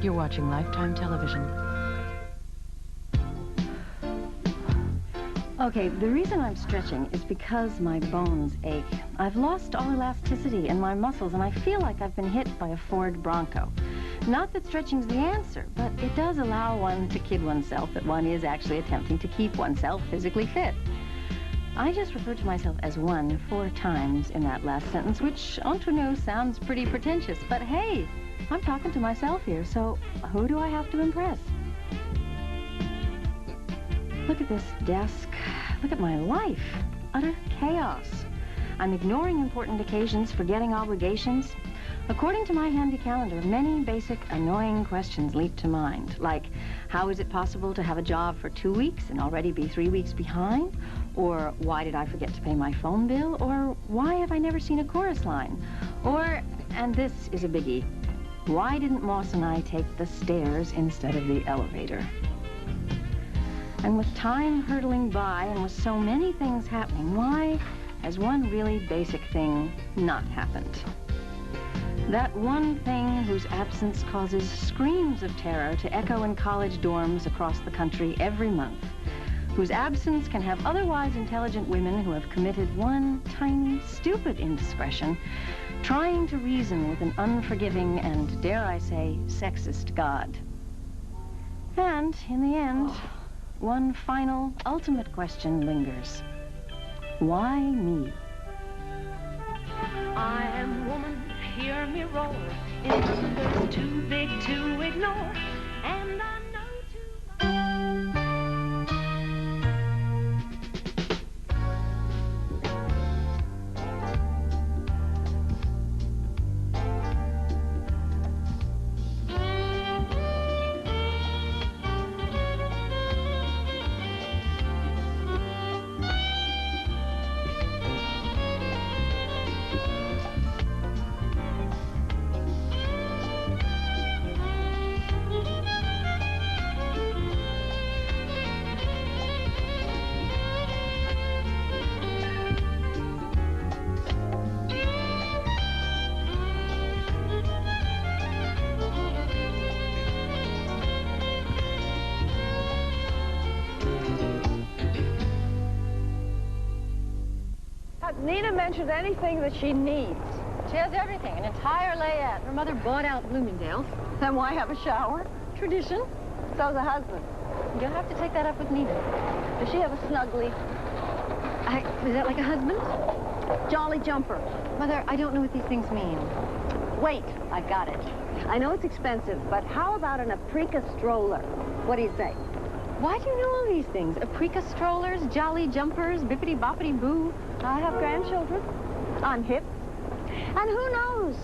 You're watching Lifetime Television. Okay, the reason I'm stretching is because my bones ache. I've lost all elasticity in my muscles, and I feel like I've been hit by a Ford Bronco. Not that stretching's the answer, but it does allow one to kid oneself that one is actually attempting to keep oneself physically fit. I just referred to myself as one 4 times in that last sentence, which, entre nous, sounds pretty pretentious. But hey, I'm talking to myself here, so who do I have to impress? Look at this desk. Look at my life. Utter chaos. I'm ignoring important occasions, forgetting obligations. According to my handy calendar, many basic, annoying questions leap to mind, like, how is it possible to have a job for 2 weeks and already be 3 weeks behind? Or, why did I forget to pay my phone bill? Or, why have I never seen a chorus line? Or, and this is a biggie, why didn't Moss and I take the stairs instead of the elevator? And with time hurtling by and with so many things happening, why has one really basic thing not happened? That one thing whose absence causes screams of terror to echo in college dorms across the country every month, whose absence can have otherwise intelligent women who have committed one tiny, stupid indiscretion, trying to reason with an unforgiving and, dare I say, sexist God. And, in the end, one final, ultimate question lingers. Why me? I am woman, hear me roar. It's too big to ignore, and I know too much. Nina mentioned anything that she needs. She has everything, an entire layette. Her mother bought out Bloomingdale's. Then why have a shower? Tradition. So's a husband. You'll have to take that up with Nina. Does she have a snuggly? Is that like a husband? Jolly jumper. Mother, I don't know what these things mean. Wait, I got it. I know it's expensive, but how about an Aprica stroller? What do you say? Why do you know all these things? Aprica strollers, jolly jumpers, bippity-boppity-boo. I have grandchildren. I'm hip. And who knows?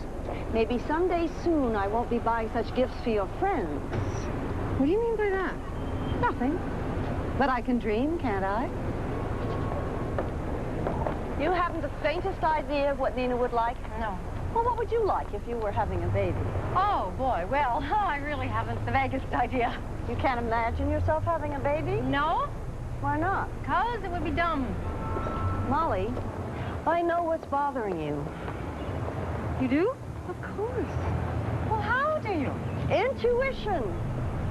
Maybe someday soon I won't be buying such gifts for your friends. What do you mean by that? Nothing. But I can dream, can't I? You haven't the faintest idea of what Nina would like? No. Well, what would you like if you were having a baby? Oh, boy, well, I really haven't the vaguest idea. You can't imagine yourself having a baby? No? Why not? 'Cause it would be dumb. Molly, I know what's bothering you. You do? Of course. Well, how do you? Intuition.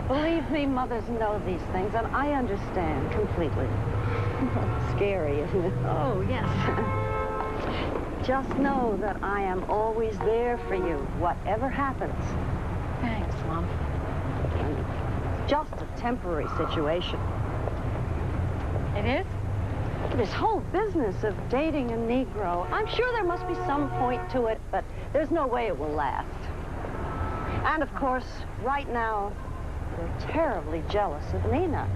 Believe me, mothers know these things, and I understand completely. Scary, isn't it? Oh, yes. Just know that I am always there for you, whatever happens. Thanks, Mom. It's just a temporary situation. It is? This whole business of dating a Negro, I'm sure there must be some point to it, but there's no way it will last. And of course, right now, you're terribly jealous of Nina.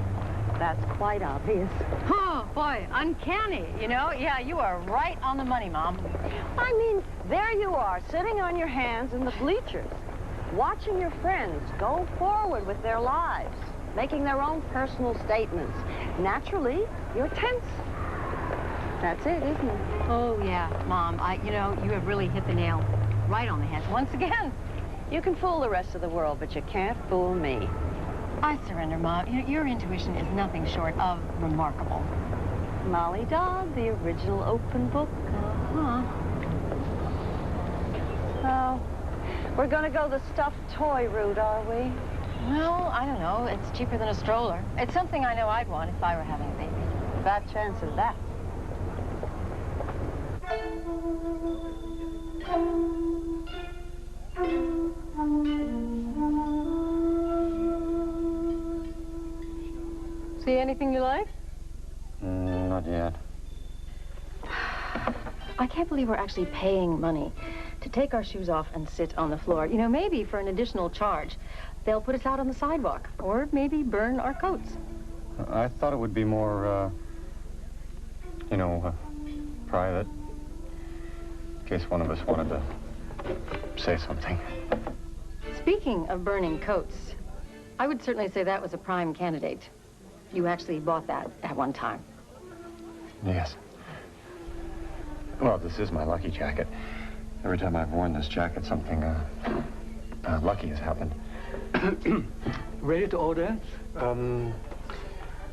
That's quite obvious. Oh, boy, uncanny, you know? Yeah, you are right on the money, Mom. I mean, there you are, sitting on your hands in the bleachers, watching your friends go forward with their lives, making their own personal statements. Naturally, you're tense. That's it, isn't it? Oh, yeah, Mom. You know, you have really hit the nail right on the head once again. You can fool the rest of the world, but you can't fool me. I surrender, Mom. You know, your intuition is nothing short of remarkable. Molly Dodd, the original open book. Uh-huh. Oh, We're gonna go the stuffed toy route, are we? Well, I don't know. It's cheaper than a stroller. It's something I know I'd want if I were having a baby. Bad chance of that. See anything you like? Not yet. I can't believe we're actually paying money to take our shoes off and sit on the floor. You know, maybe for an additional charge, they'll put us out on the sidewalk, or maybe burn our coats. I thought it would be more, private. In case one of us wanted to say something. Speaking of burning coats, I would certainly say that was a prime candidate. You actually bought that at one time. Yes. Well, this is my lucky jacket. Every time I've worn this jacket, something, lucky has happened. Ready to order?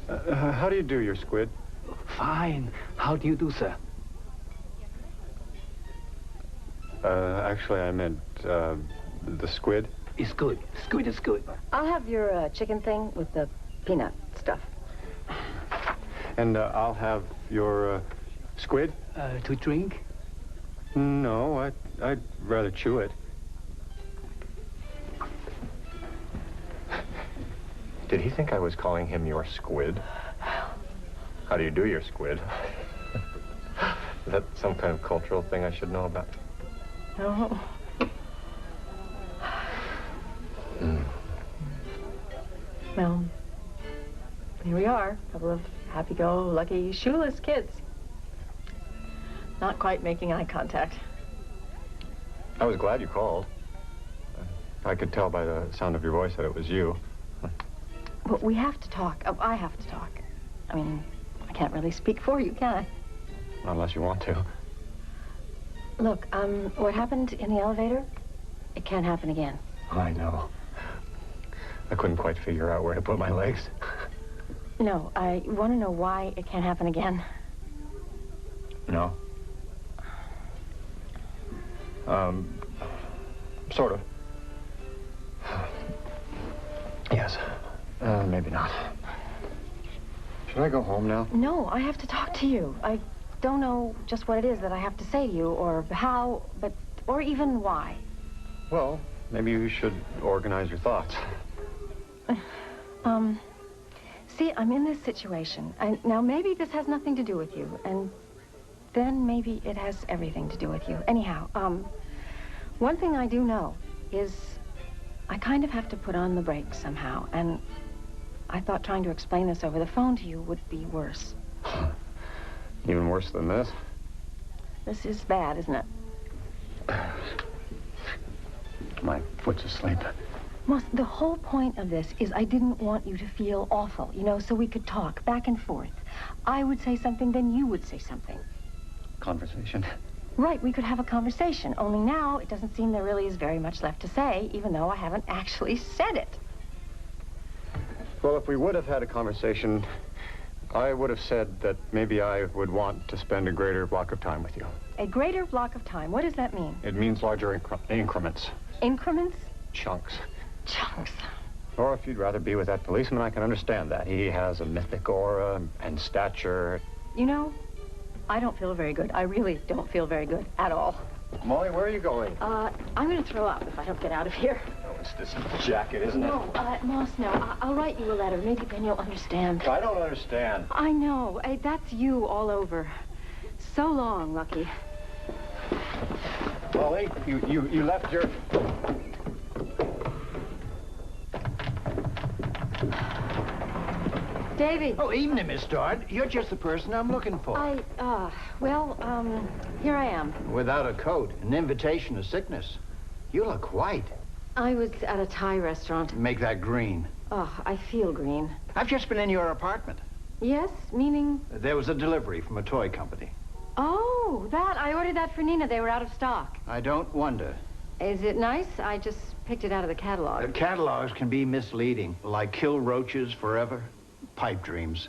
How do you do your squid? Fine. How do you do, sir? Actually, I meant, the squid. It's good. Squid is good. I'll have your chicken thing with the peanut stuff. And, I'll have your, squid? To drink? No, I'd rather chew it. Did he think I was calling him your squid? How do you do your squid? Is that some kind of cultural thing I should know about? No. Well, here we are, a couple of happy-go-lucky, shoeless kids. Not quite making eye contact. I was glad you called. I could tell by the sound of your voice that it was you. But we have to talk. Oh, I have to talk. I mean, I can't really speak for you, can I? Unless you want to. Look, what happened in the elevator, it can't happen again. I know. I couldn't quite figure out where to put my legs. No, I want to know why it can't happen again. No. Sort of. Yes. Maybe not. Should I go home now? No, I have to talk to you. I don't know just what it is that I have to say to you, or how, or even why. Well, maybe you should organize your thoughts. See, I'm in this situation. Now, maybe this has nothing to do with you, and then maybe it has everything to do with you. Anyhow, one thing I do know is I kind of have to put on the brakes somehow, and I thought trying to explain this over the phone to you would be worse. Even worse than this? This is bad, isn't it? My foot's asleep. Moss, the whole point of this is I didn't want you to feel awful, you know, so we could talk back and forth. I would say something, then you would say something. Conversation. Right, we could have a conversation, only now it doesn't seem there really is very much left to say, even though I haven't actually said it. Well, if we would have had a conversation, I would have said that maybe I would want to spend a greater block of time with you. A greater block of time, what does that mean? It means larger increments. Increments? Chunks. Chunks. Or if you'd rather be with that policeman, I can understand that. He has a mythic aura and stature. You know, I don't feel very good. I really don't feel very good at all. Molly, where are you going? I'm going to throw up if I don't get out of here. Oh, it's this jacket, isn't it? No, Moss, no. I'll write you a letter. Maybe then you'll understand. I don't understand. I know. That's you all over. So long, Lucky. Molly, you left your... Davy. Oh, evening, Miss Dodd. You're just the person I'm looking for. Here I am. Without a coat, an invitation to sickness. You look white. I was at a Thai restaurant. Make that green. Oh, I feel green. I've just been in your apartment. Yes, meaning? There was a delivery from a toy company. Oh, that. I ordered that for Nina. They were out of stock. I don't wonder. Is it nice? I just picked it out of the catalog. Catalogs can be misleading, like Kill Roaches Forever, Pipe Dreams.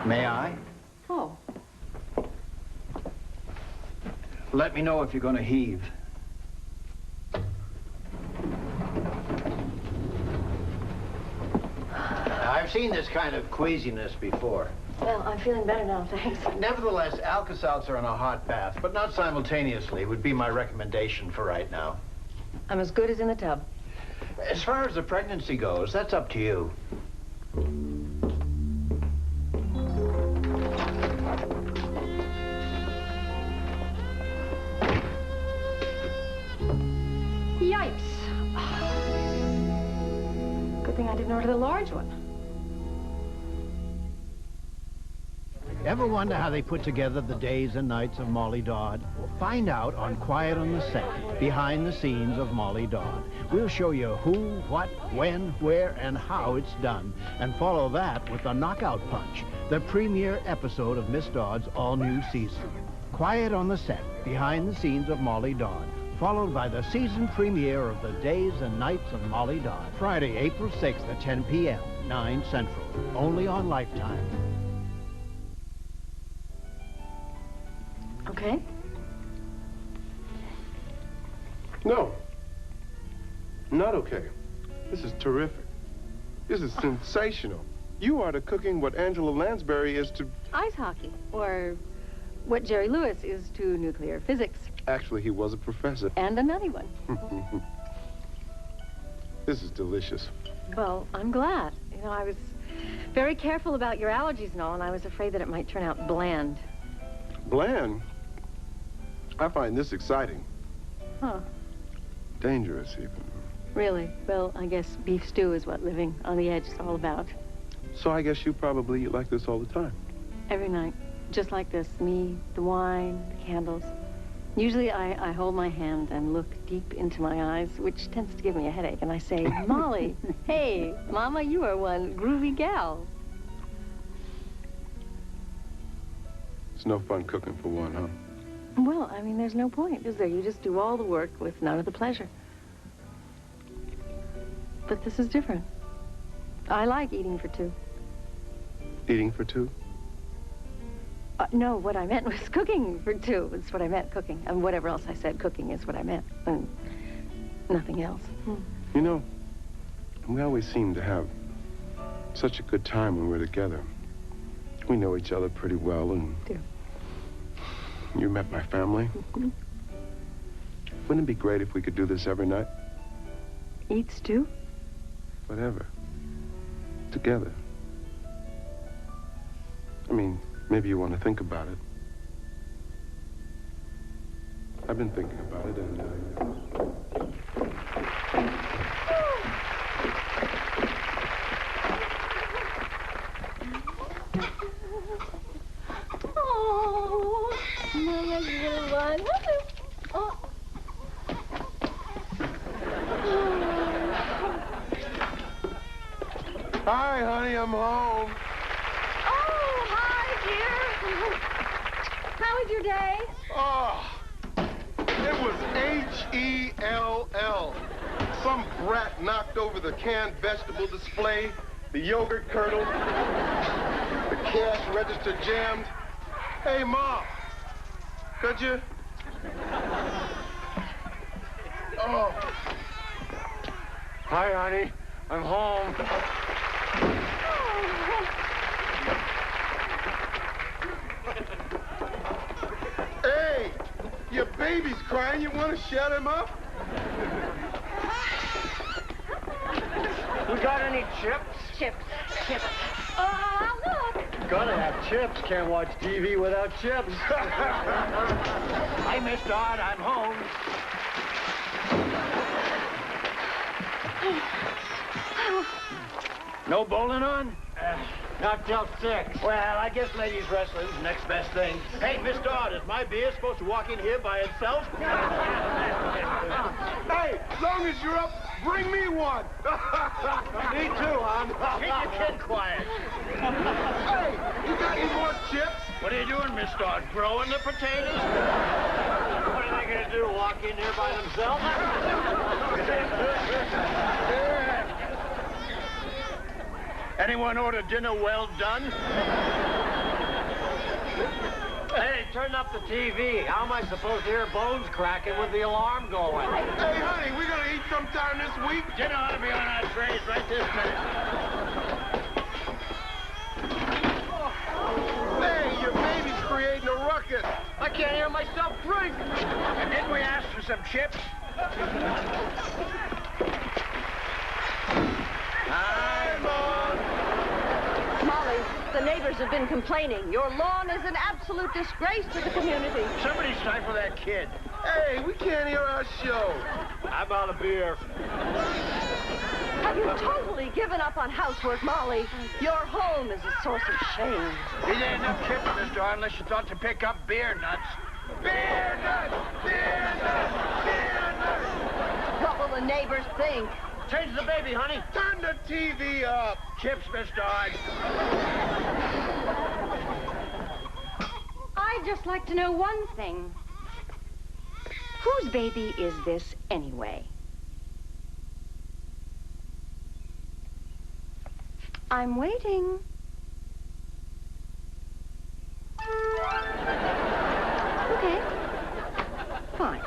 May I? Oh. Let me know if you're going to heave. I've seen this kind of queasiness before. Well, I'm feeling better now, thanks. Nevertheless, Alka-Seltzer and a hot bath, but not simultaneously, would be my recommendation for right now. I'm as good as in the tub. As far as the pregnancy goes, that's up to you. Yipes. Good thing I didn't order the large one. Ever wonder how they put together the days and nights of Molly Dodd? Well, find out on Quiet on the Set, behind the scenes of Molly Dodd. We'll show you who, what, when, where, and how it's done. And follow that with the Knockout Punch, the premiere episode of Miss Dodd's all-new season. Quiet on the Set, behind the scenes of Molly Dodd, followed by the season premiere of the Days and Nights of Molly Dodd. Friday, April 6th at 10 p.m., 9 Central, only on Lifetime. Okay. No. Not okay. This is terrific. This is sensational. You are to cooking what Angela Lansbury is to... Ice hockey, or what Jerry Lewis is to nuclear physics. Actually, he was a professor. And a nutty one. This is delicious. Well, I'm glad. You know, I was very careful about your allergies and all, and I was afraid that it might turn out bland. Bland? I find this exciting. Huh. Dangerous, even. Really? Well, I guess beef stew is what living on the edge is all about. So I guess you probably eat like this all the time. Every night. Just like this. Me, the wine, the candles. Usually I hold my hand and look deep into my eyes, which tends to give me a headache, and I say, Molly, hey, Mama, you are one groovy gal. It's no fun cooking for one, huh? Well, I mean, there's no point, is there? You just do all the work with none of the pleasure. But this is different. I like eating for two. Eating for two? No, what I meant was cooking for two. That's what I meant, cooking. And whatever else I said, cooking is what I meant. And nothing else. You know, we always seem to have such a good time when we're together. We know each other pretty well, and... Do. You met my family. Wouldn't it be great if we could do this every night? Eat stew? Whatever. Together. I mean, maybe you want to think about it. I've been thinking about it, and Oh, Mama's little one. Oh. Hi, honey, I'm home. Oh, hi, dear. How was your day? Oh, it was H-E-L-L. Some brat knocked over the canned vegetable display, the yogurt curdled, the cash register jammed. Hey, Mom, could you? Oh. Hi, honey. I'm home. Hey, your baby's crying. You want to shut him up? We got any chips? Chips. Oh, look. Gotta have chips. Can't watch TV without chips. Hi, Miss Dodd. I'm home. No bowling on? Not till 6. Well, I guess ladies wrestling's the next best thing. Hey, Miss Dodd, is my beer supposed to walk in here by itself? Hey, long as you're up, bring me one. Me too, hon. Keep your kid quiet. Hey, you got any more chips? What are you doing, Miss Dodd? Growing the potatoes? What are they gonna do, walk in here by themselves? Anyone order dinner well done? Hey, turn up the TV. How am I supposed to hear bones cracking with the alarm going? Hey, honey, we're gonna eat sometime this week. Dinner ought to be on our trays right this minute. creating a ruckus. I can't hear myself drink. And didn't we ask for some chips? Hi, Mom. Molly, the neighbors have been complaining. Your lawn is an absolute disgrace to the community. Somebody stifle that kid. Hey, we can't hear our show. How about a beer? Have you totally given up on housework, Molly? Your home is a source of shame. These ain't enough chips, mister, unless you thought to pick up beer nuts. Beer nuts! Beer nuts! Beer nuts! What will the neighbors think? Change the baby, honey. Turn the TV up. Chips, Miss Dodd. I'd just like to know one thing. Whose baby is this anyway? I'm waiting. Okay. Fine.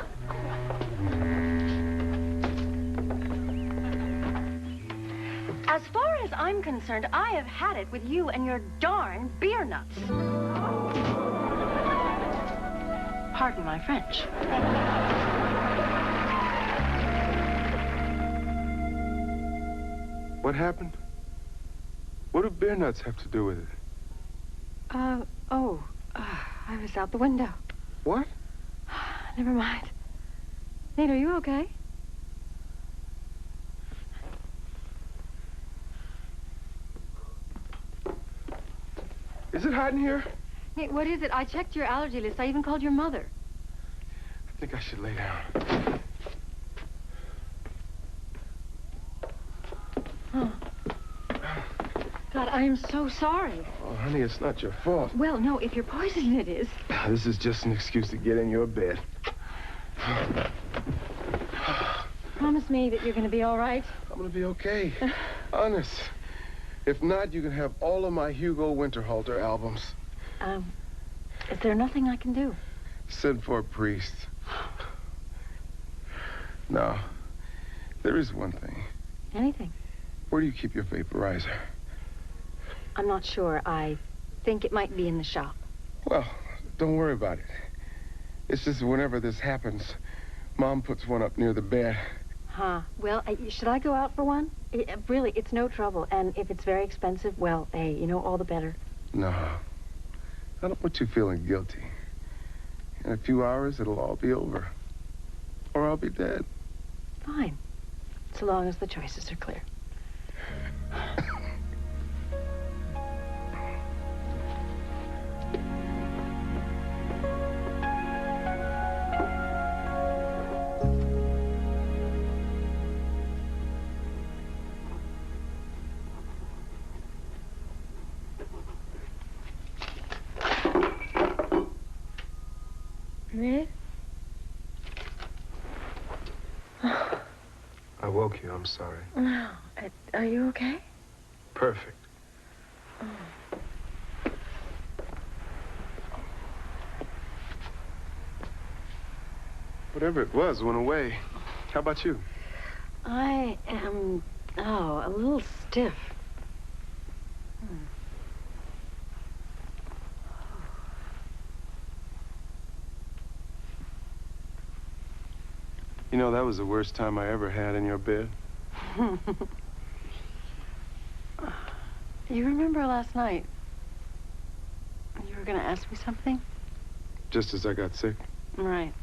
As far as I'm concerned, I have had it with you and your darn beer nuts. Pardon my French. What happened? What do beer nuts have to do with it? I was out the window. What? Never mind. Nate, are you okay? Is it hot in here? Nate, what is it? I checked your allergy list. I even called your mother. I think I should lay down. Oh. God, I am so sorry. Oh, honey, it's not your fault. Well, no, if you're poisoning, it is. This is just an excuse to get in your bed. Promise me that you're going to be all right. I'm gonna be okay. Honest. If not, you can have all of my Hugo Winterhalter albums. Is there nothing I can do? Send for a priest. No. There is one thing. Anything. Where do you keep your vaporizer? I'm not sure. I think it might be in the shop. Well, don't worry about it. It's just whenever this happens, Mom puts one up near the bed. Huh. Well, should I go out for one? Really, it's no trouble. And if it's very expensive, well, hey, you know, all the better. No. I don't want you feeling guilty. In a few hours, it'll all be over. Or I'll be dead. Fine. So long as the choices are clear. Red? I woke you, I'm sorry. No. Are you okay? Perfect. Oh. Whatever it was went away. How about you? I am, a little stiff. You know, that was the worst time I ever had in your bed. You remember last night? You were going to ask me something? Just as I got sick. Right.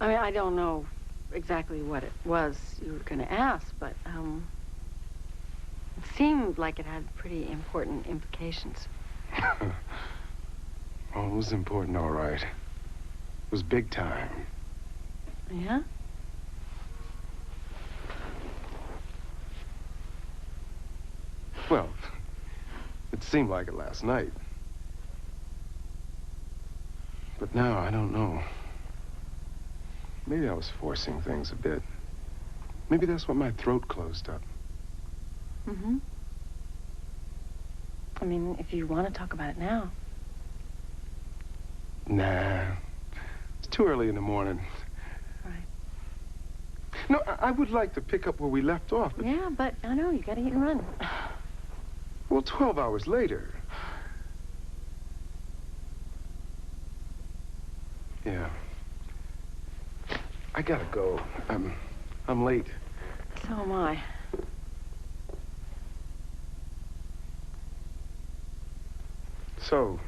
I mean, I don't know exactly what it was you were going to ask, but, it seemed like it had pretty important implications. Oh, it was important, all right. It was big time. Yeah? Well, it seemed like it last night. But now, I don't know. Maybe I was forcing things a bit. Maybe that's what my throat closed up. Mm-hmm. I mean, if you want to talk about it now. Nah. It's too early in the morning. Right. No, I would like to pick up where we left off, but... Yeah, but I know, you gotta eat and run. Well, 12 hours later. Yeah. I gotta go. I'm late. So am I. So,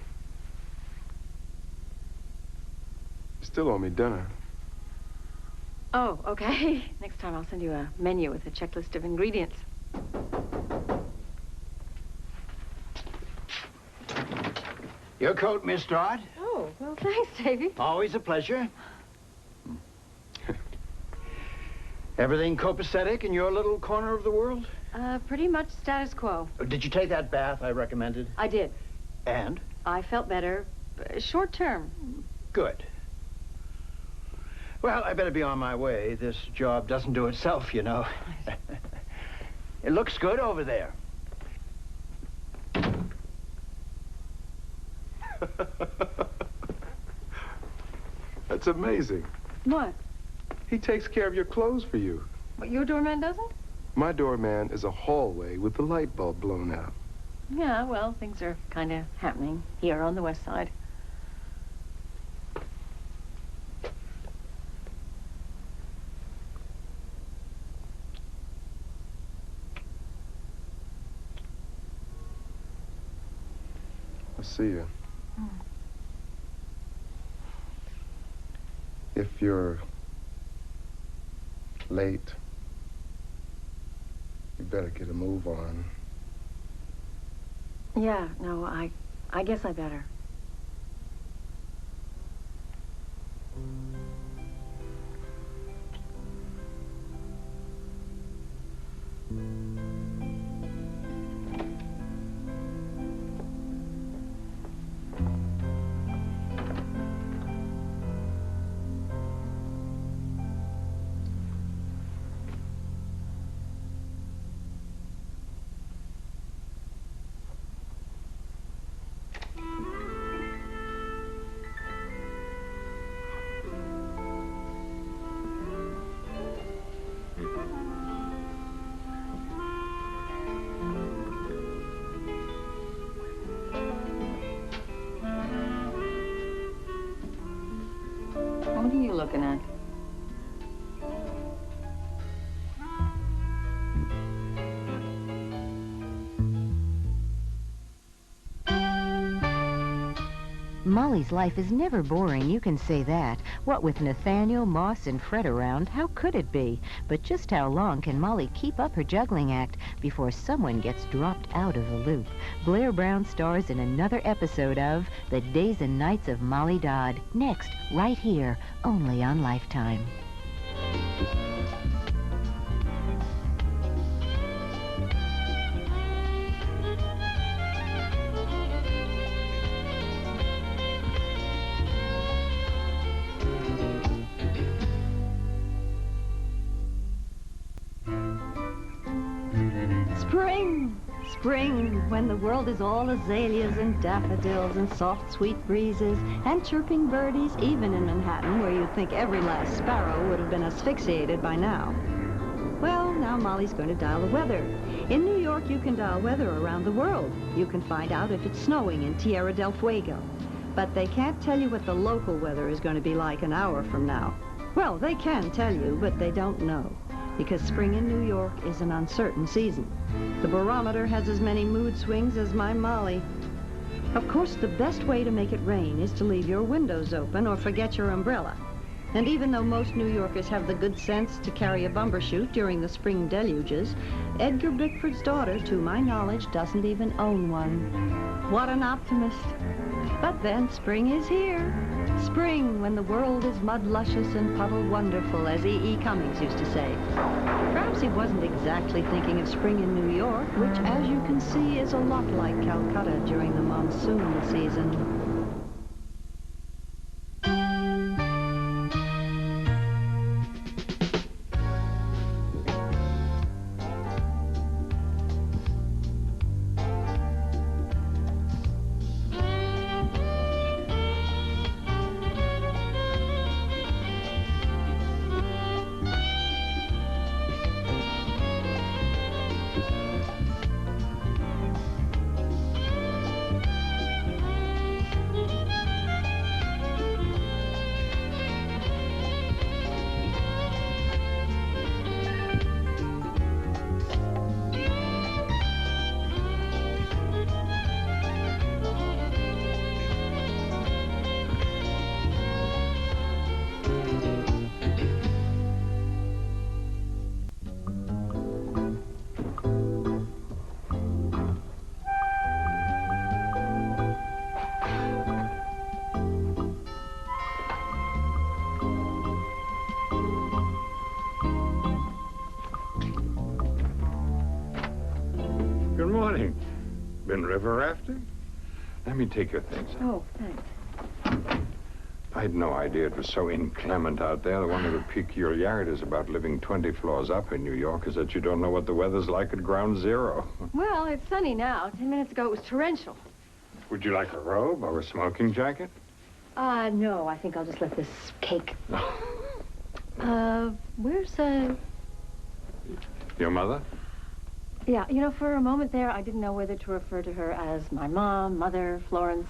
you still owe me dinner. Oh, okay. Next time I'll send you a menu with a checklist of ingredients. Your coat, Miss Dodd. Oh, well, thanks, Davy. Always a pleasure. Everything copacetic in your little corner of the world? Pretty much status quo. Did you take that bath I recommended? I did. And? I felt better. Short term. Good. Well, I better be on my way. This job doesn't do itself, you know. It looks good over there. That's amazing. What? He takes care of your clothes for you. What, your doorman doesn't? My doorman is a hallway with the light bulb blown out. Yeah, well, things are kind of happening here on the west side. I'll see you. If you're late, you better get a move on. Yeah, no, I guess I better. What are you looking at? Molly's life is never boring, you can say that. What with Nathaniel, Moss, and Fred around, how could it be? But just how long can Molly keep up her juggling act before someone gets dropped out of the loop? Blair Brown stars in another episode of The Days and Nights of Molly Dodd. Next, right here, only on Lifetime. Spring! Spring, when the world is all azaleas and daffodils and soft, sweet breezes and chirping birdies, even in Manhattan, where you'd think every last sparrow would have been asphyxiated by now. Well, now Molly's going to dial the weather. In New York, you can dial weather around the world. You can find out if it's snowing in Tierra del Fuego. But they can't tell you what the local weather is going to be like an hour from now. Well, they can tell you, but they don't know, because spring in New York is an uncertain season. The barometer has as many mood swings as my Molly. Of course, the best way to make it rain is to leave your windows open or forget your umbrella. And even though most New Yorkers have the good sense to carry a bumbershoot during the spring deluges, Edgar Bickford's daughter, to my knowledge, doesn't even own one. What an optimist. But then spring is here. Spring, when the world is mud luscious and puddle wonderful, as E.E. Cummings used to say. Perhaps he wasn't exactly thinking of spring in New York, which, as you can see, is a lot like Calcutta during the monsoon season. morning. Been river rafting? Let me take your things. Oh, thanks. I had no idea it was so inclement out there. One of the peculiarities about living 20 floors up in New York is that you don't know what the weather's like at ground zero. Well, it's sunny now. 10 minutes ago, it was torrential. Would you like a robe or a smoking jacket? No, I think I'll just let this cake. Where's, Your mother? Yeah, you know, for a moment there, I didn't know whether to refer to her as my mom, mother, Florence.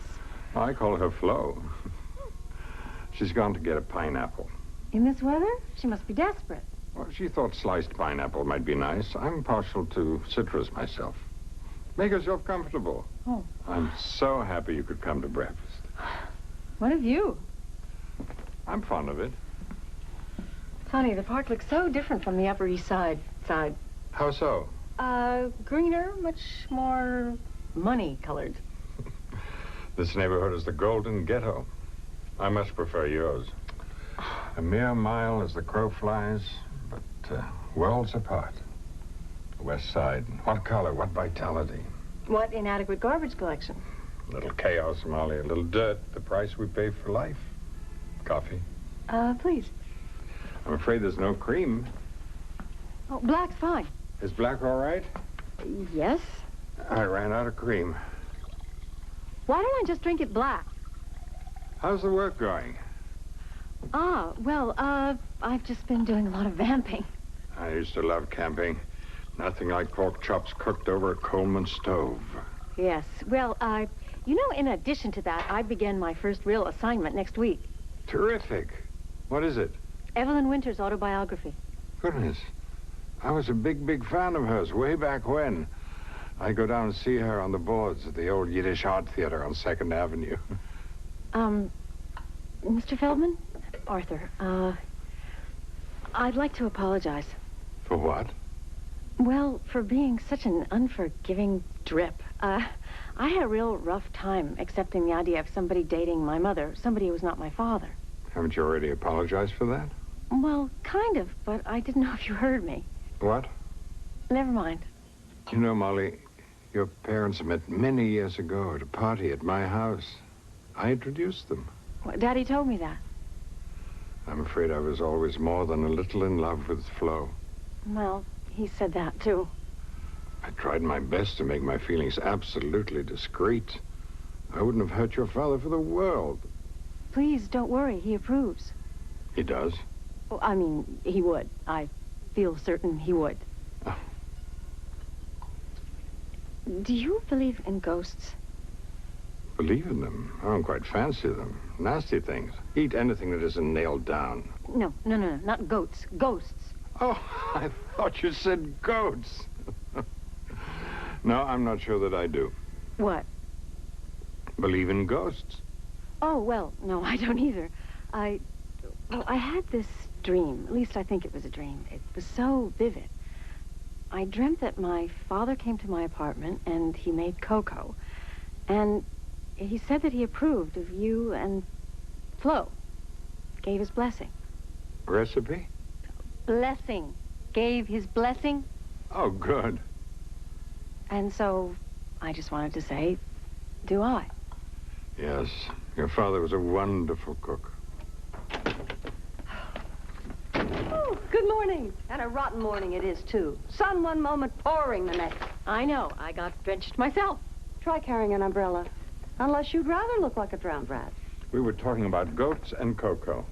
I call her Flo. She's gone to get a pineapple. In this weather? She must be desperate. Well, she thought sliced pineapple might be nice. I'm partial to citrus myself. Make yourself comfortable. Oh. I'm so happy you could come to breakfast. What of you? I'm fond of it. Funny, the park looks so different from the Upper East Side. How so? Greener, much more money-colored. This neighborhood is the golden ghetto. I much prefer yours. A mere mile as the crow flies, but worlds apart. The West Side. What color, what vitality. What inadequate garbage collection? A little chaos, Molly, a little dirt. The price we pay for life. Coffee? Please. I'm afraid there's no cream. Oh, black's fine. Is black all right? Yes. I ran out of cream. Why don't I just drink it black? How's the work going? Well, I've just been doing a lot of vamping. I used to love camping. Nothing like pork chops cooked over a Coleman stove. Yes. Well, you know, in addition to that, I begin my first real assignment next week. Terrific. What is it? Evelyn Winter's autobiography. Goodness. I was a big fan of hers way back when. I'd go down and see her on the boards at the old Yiddish Art Theater on 2nd Avenue. Mr. Feldman? Arthur, I'd like to apologize. For what? Well, for being such an unforgiving drip. I had a real rough time accepting the idea of somebody dating my mother, somebody who was not my father. Haven't you already apologized for that? Well, kind of, but I didn't know if you heard me. What? Never mind. You know, Molly, your parents met many years ago at a party at my house. I introduced them. Well, Daddy told me that. I'm afraid I was always more than a little in love with Flo. Well, he said that, too. I tried my best to make my feelings absolutely discreet. I wouldn't have hurt your father for the world. Please, don't worry. He approves. He does? Oh, I mean, he would. I feel certain he would. Oh. Do you believe in ghosts? Believe in them? I don't quite fancy them. Nasty things. Eat anything that isn't nailed down. No, not goats. Ghosts. Oh, I thought you said goats. No, I'm not sure that I do. What? Believe in ghosts. Oh, well, no, I don't either. I had this dream. At least I think it was a dream. It was so vivid. I dreamt that my father came to my apartment and he made cocoa. And he said that he approved of you and Flo. Gave his blessing. Recipe? Blessing. Gave his blessing. Oh, good. And so I just wanted to say, do I? Yes. Your father was a wonderful cook. Oh, good morning. And a rotten morning it is, too. Sun one moment, pouring the next. I know. I got drenched myself. Try carrying an umbrella. Unless you'd rather look like a drowned rat. We were talking about goats and cocoa.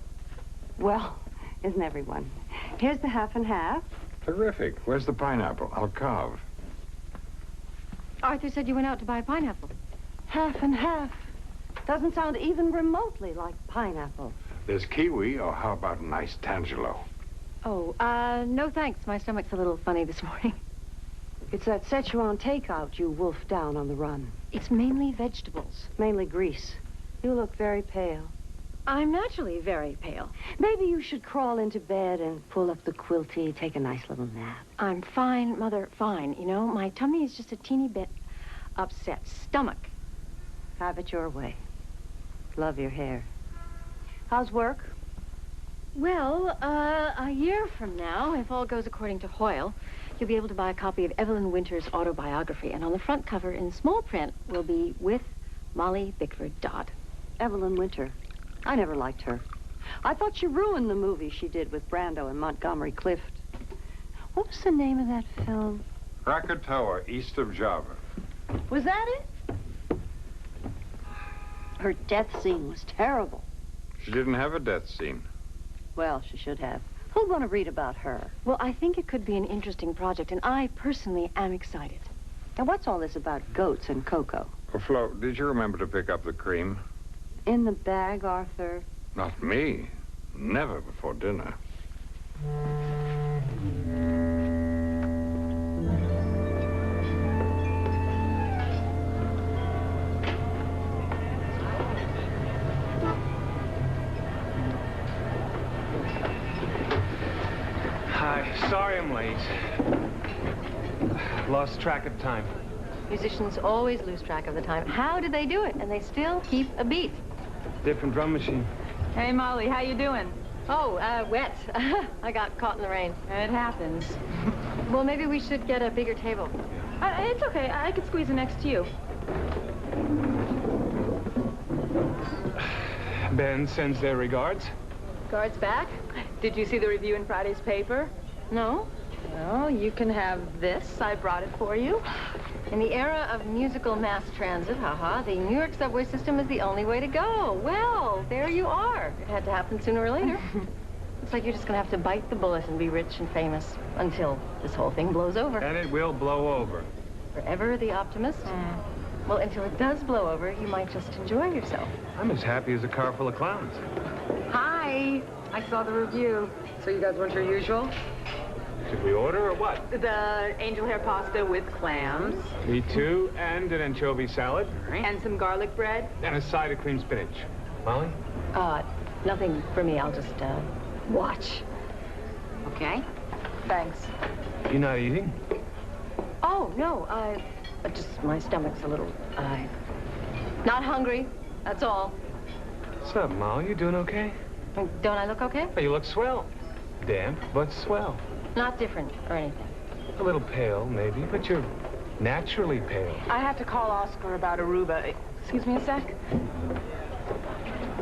Well, isn't everyone? Here's the half and half. Terrific. Where's the pineapple? I'll carve. Arthur said you went out to buy a pineapple. Half and half. Doesn't sound even remotely like pineapple. There's kiwi, or how about nice tangelo? Oh, no thanks. My stomach's a little funny this morning. It's that Szechuan takeout you wolfed down on the run. It's mainly vegetables. Mainly grease. You look very pale. I'm naturally very pale. Maybe you should crawl into bed and pull up the quilty, take a nice little nap. I'm fine, Mother, fine. You know, my tummy is just a teeny bit upset. Stomach. Have it your way. Love your hair. How's work? Well, a year from now, if all goes according to Hoyle, you'll be able to buy a copy of Evelyn Winter's autobiography. And on the front cover, in small print, will be with Molly Bickford Dodd. Evelyn Winter. I never liked her. I thought she ruined the movie she did with Brando and Montgomery Clift. What was the name of that film? Krakatoa, east of Java. Was that it? Her death scene was terrible. She didn't have a death scene. Well, she should have. Who'd want to read about her? Well, I think it could be an interesting project, and I personally am excited. Now, what's all this about goats and cocoa? Oh, Flo, did you remember to pick up the cream? In the bag, Arthur. Not me. Never before dinner. Hi, sorry I'm late. Lost track of time. Musicians always lose track of the time. How did they do it? And they still keep a beat. Different drum machine. Hey, Molly, how you doing? Oh, wet. I got caught in the rain. It happens. Well, maybe we should get a bigger table. It's okay. I could squeeze it next to you. Ben sends their regards. Guards back? Did you see the review in Friday's paper? No. Well, you can have this. I brought it for you. In the era of musical mass transit, the New York subway system is the only way to go. Well, there you are. It had to happen sooner or later. Looks like you're just gonna have to bite the bullet and be rich and famous until this whole thing blows over. And it will blow over. Forever the optimist? Well, until it does blow over, you might just enjoy yourself. I'm as happy as a car full of clowns. Hi. I saw the review. So you guys want your usual? Should we order or what? The angel hair pasta with clams. Me too, and an anchovy salad. And some garlic bread. And a side of cream spinach. Molly? Nothing for me. I'll just, watch. Okay. Thanks. You not eating? Oh, no, just my stomach's a little, not hungry, that's all. What's up, Molly? You doing okay? Don't I look okay? Oh, you look swell. Damp, but swell. Not different or anything. A little pale, maybe, but you're naturally pale. I have to call Oscar about Aruba. Excuse me a sec.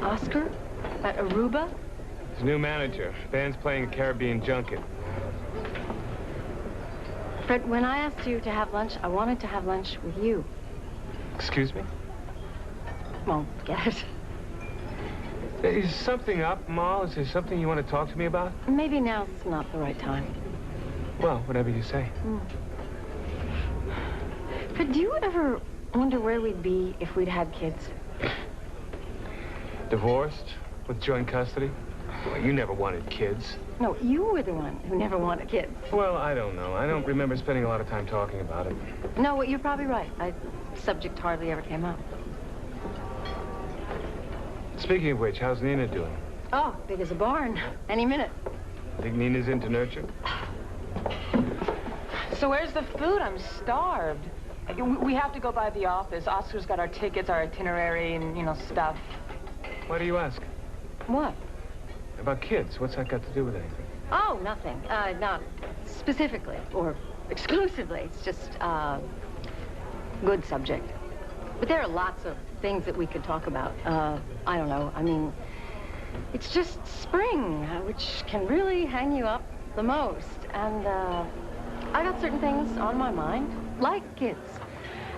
Oscar? At Aruba? His new manager. Band's playing a Caribbean junket. Fred, when I asked you to have lunch, I wanted to have lunch with you. Excuse me? Won't get it. Is something up, Moll? Is there something you want to talk to me about? Maybe now's not the right time. Well, whatever you say. Fred, do you ever wonder where we'd be if we'd had kids? Divorced? With joint custody? Well, you never wanted kids. No, you were the one who never wanted kids. Well, I don't know. I don't remember spending a lot of time talking about it. No, you're probably right. Subject hardly ever came up. Speaking of which, how's Nina doing? Oh, big as a barn. Any minute. Think Nina's into nurture? So where's the food? I'm starved. We have to go by the office. Oscar's got our tickets, our itinerary, and, stuff. Why do you ask? What? About kids. What's that got to do with anything? Oh, nothing. Not specifically or exclusively. It's just, good subject. But there are lots of things that we could talk about. I don't know. I mean, it's just spring, which can really hang you up the most. And, I got certain things on my mind, like kids.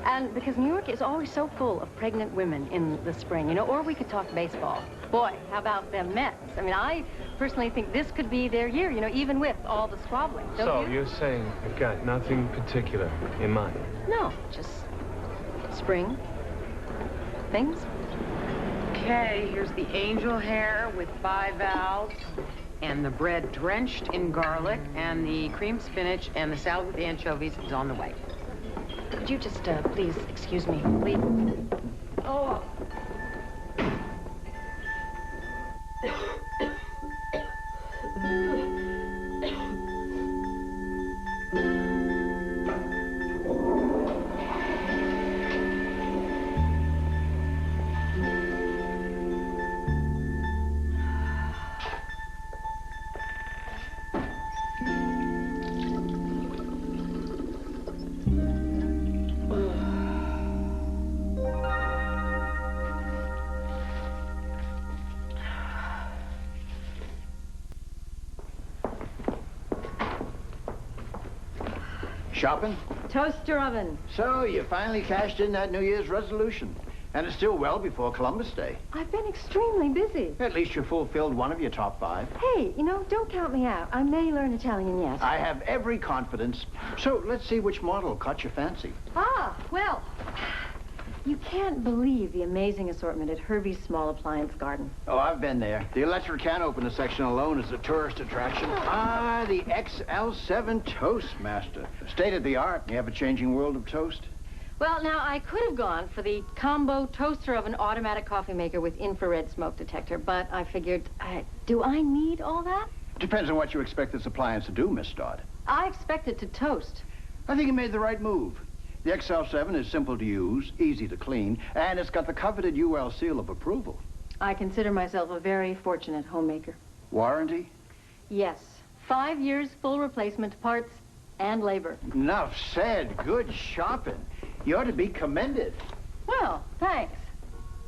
And because New York is always so full of pregnant women in the spring, or we could talk baseball. Boy, how about them Mets? I mean, I personally think this could be their year, even with all the squabbling. Don't you? You're saying you've got nothing particular in mind? No, just spring things. Okay, here's the angel hair with 5 valves, and the bread drenched in garlic, and the cream spinach, and the salad with anchovies is on the way. Could you just, please, excuse me, please? Oh. Shopping? Toaster oven. So you finally cashed in that New Year's resolution. And it's still well before Columbus Day. I've been extremely busy. At least you fulfilled one of your top 5. Hey, don't count me out. I may learn Italian yet. I have every confidence. So let's see which model caught your fancy. Ah, well, you can't believe the amazing assortment at Herbie's Small Appliance Garden. Oh, I've been there. The electric can opener section alone is a tourist attraction. Ah, the XL7 Toastmaster. State of the art in the ever-changing world of toast. Well, now, I could have gone for the combo toaster oven automatic coffee maker with infrared smoke detector, but I figured, do I need all that? Depends on what you expect this appliance to do, Miss Dodd. I expect it to toast. I think you made the right move. The XL7 is simple to use, easy to clean, and it's got the coveted UL seal of approval. I consider myself a very fortunate homemaker. Warranty? Yes. 5 years full replacement parts and labor. Enough said. Good shopping. You ought to be commended. Well, thanks.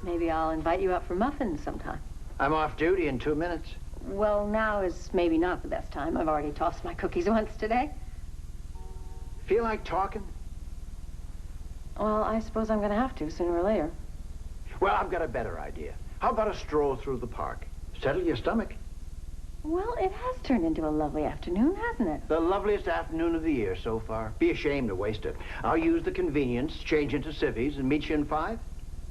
Maybe I'll invite you out for muffins sometime. I'm off duty in 2 minutes. Well, now is maybe not the best time. I've already tossed my cookies once today. Feel like talking? Well, I suppose I'm going to have to sooner or later. Well, I've got a better idea. How about a stroll through the park? Settle your stomach. Well, it has turned into a lovely afternoon, hasn't it? The loveliest afternoon of the year so far. Be ashamed to waste it. I'll use the convenience, change into civvies, and meet you in 5.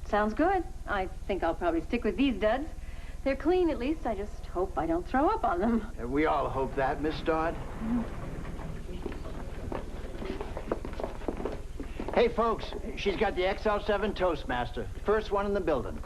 Sounds good. I think I'll probably stick with these duds. They're clean, at least. I just hope I don't throw up on them. We all hope that, Miss Dodd. Hey, folks, she's got the XL7 Toastmaster. First one in the building.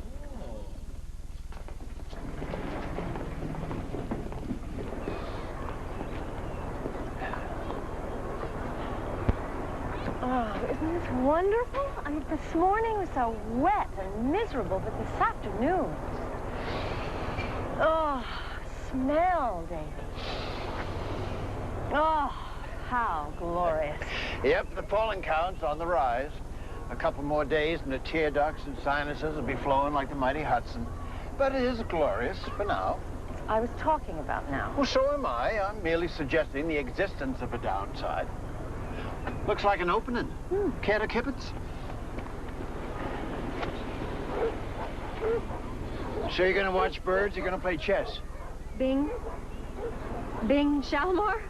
Oh, isn't this wonderful? I mean, this morning was so wet and miserable, but this afternoon... Oh, smell, Davy. Oh, how glorious. Yep, the pollen count's on the rise. A couple more days and the tear ducts and sinuses will be flowing like the mighty Hudson. But it is glorious for now. I was talking about now. Well, so am I. I'm merely suggesting the existence of a downside. Looks like an opening. Care to kibitz? So you're gonna watch birds, you're gonna play chess? Bing? Bing Shalimar?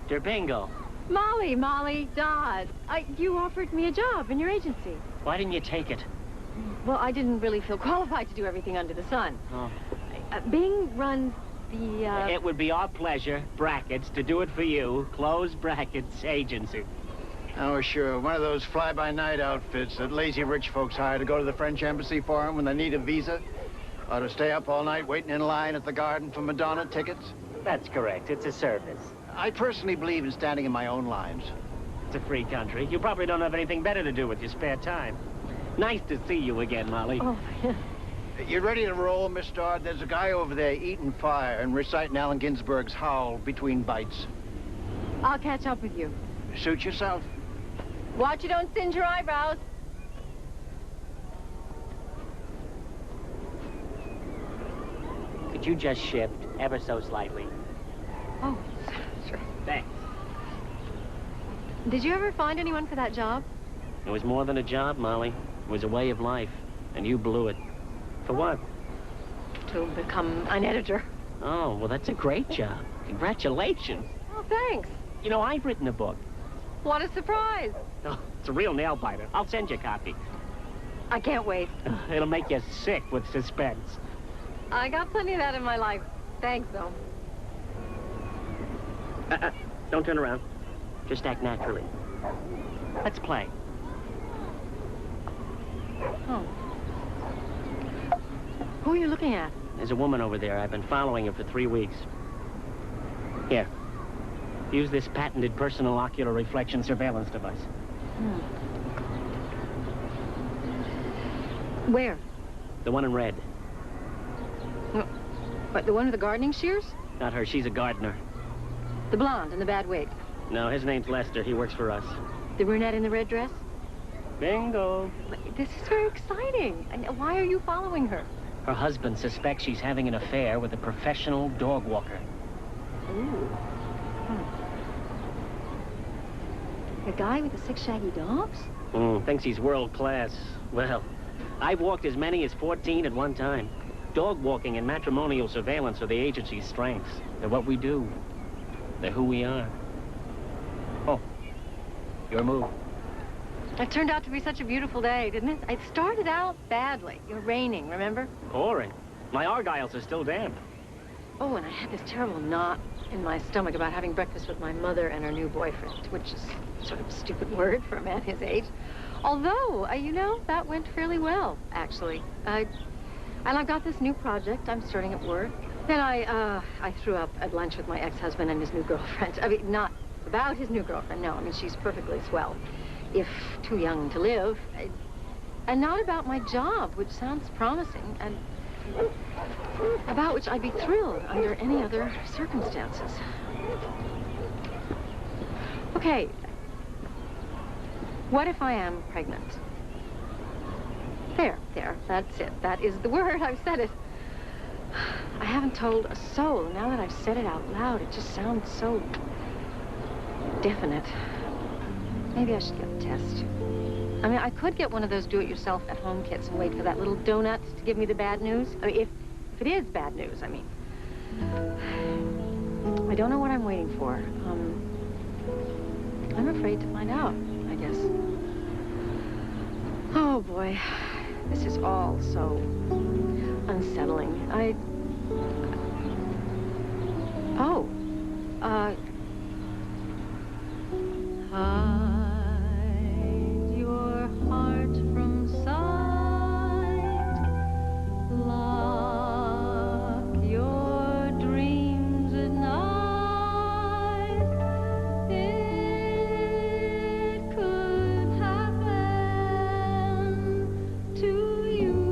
Der bingo. Molly, Dodd. You offered me a job in your agency. Why didn't you take it? Well, I didn't really feel qualified to do everything under the sun. Oh. Bing runs the, It would be our pleasure, brackets, to do it for you, close brackets, agency. Oh, sure. One of those fly-by-night outfits that lazy rich folks hire to go to the French embassy for them when they need a visa. Or to stay up all night waiting in line at the garden for Madonna tickets. That's correct. It's a service. I personally believe in standing in my own lines. It's a free country. You probably don't have anything better to do with your spare time. Nice to see you again, Molly. Oh, You ready to roll, Miss Dodd? There's a guy over there eating fire and reciting Allen Ginsberg's Howl between bites. I'll catch up with you. Suit yourself. Watch you don't singe your eyebrows. Could you just shift ever so slightly? Oh, sure. Thanks. Did you ever find anyone for that job? It was more than a job, Molly. It was a way of life. And you blew it. For what? To become an editor. Oh, well, that's a great job. Congratulations. Oh, thanks. You know, I've written a book. What a surprise. Oh, it's a real nail-biter. I'll send you a copy. I can't wait. It'll make you sick with suspense. I got plenty of that in my life. Thanks, though. Don't turn around. Just act naturally. Let's play. Oh. Who are you looking at? There's a woman over there. I've been following her for 3 weeks. Here. Use this patented personal ocular reflection surveillance device. Where? The one in red. What, the one with the gardening shears? Not her. She's a gardener. The blonde in the bad wig. No, his name's Lester. He works for us. The brunette in the red dress? Bingo. This is very exciting. And why are you following her? Her husband suspects she's having an affair with a professional dog walker. Ooh. A guy with the 6 shaggy dogs? Thinks he's world class. Well, I've walked as many as 14 at one time. Dog walking and matrimonial surveillance are the agency's strengths. They're what we do. They're who we are. Oh, your move. It turned out to be such a beautiful day, didn't it? It started out badly. It was raining, remember? Pouring. My argyles are still damp. Oh, and I had this terrible knot in my stomach about having breakfast with my mother and her new boyfriend, which is sort of a stupid word for a man his age. Although, you know, that went fairly well, actually. And I've got this new project I'm starting at work. Then I threw up at lunch with my ex-husband and his new girlfriend. I mean, not about his new girlfriend, no. I mean, she's perfectly swell, if too young to live. And not about my job, which sounds promising, and about which I'd be thrilled under any other circumstances. Okay. What if I am pregnant? There, that's it. That is the word. I've said it. I haven't told a soul. Now that I've said it out loud, it just sounds so definite. Maybe I should get the test. I mean, I could get one of those do-it-yourself at-home kits and wait for that little donut to give me the bad news. I mean, if it is bad news, I mean. I don't know what I'm waiting for. I'm afraid to find out, I guess. Oh, boy. This is all so unsettling. Hide your heart from sight. Lock your dreams at night. It could happen to you.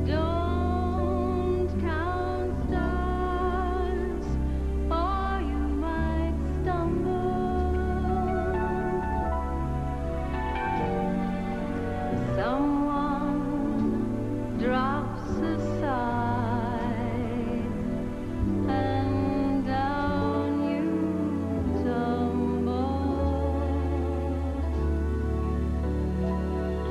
Don't count stars, or you might stumble. Someone drops aside, and down you tumble.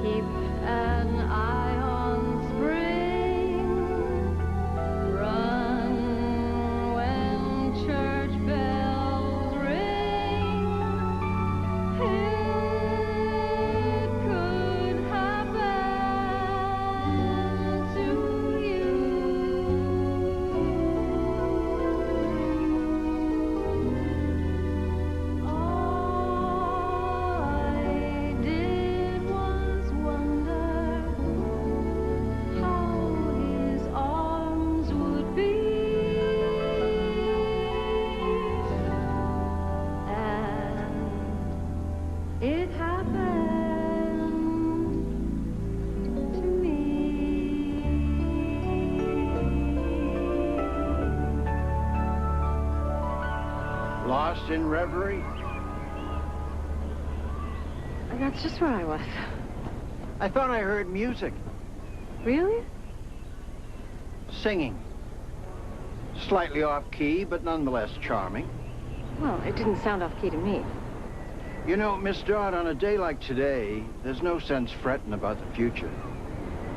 Keep an eye on spring. Run when church bells ring. It could happen to you. All I did was wonder how his arms would be, and it happened to me. Lost in reverie? And that's just where I was. I thought I heard music. Really? Singing. Slightly off-key, but nonetheless charming. Well, it didn't sound off-key to me. You know, Miss Dodd, on a day like today, there's no sense fretting about the future.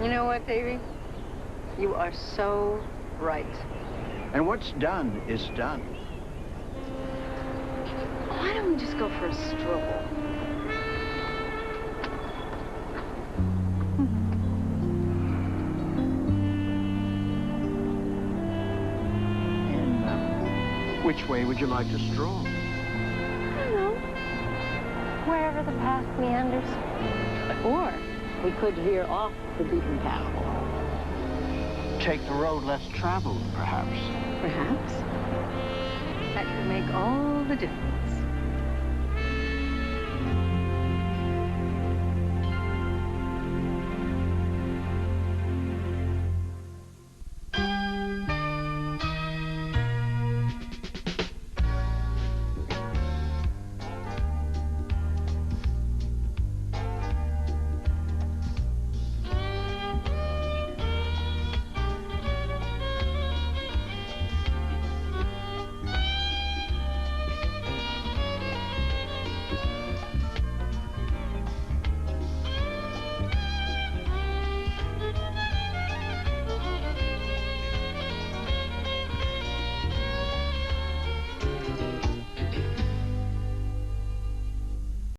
You know what, Davy? You are so right. And what's done is done. Why don't we just go for a stroll? And which way would you like to stroll? I don't know. Wherever the path meanders. Or we could veer off the beaten path. Take the road less traveled, perhaps. Perhaps. That could make all the difference.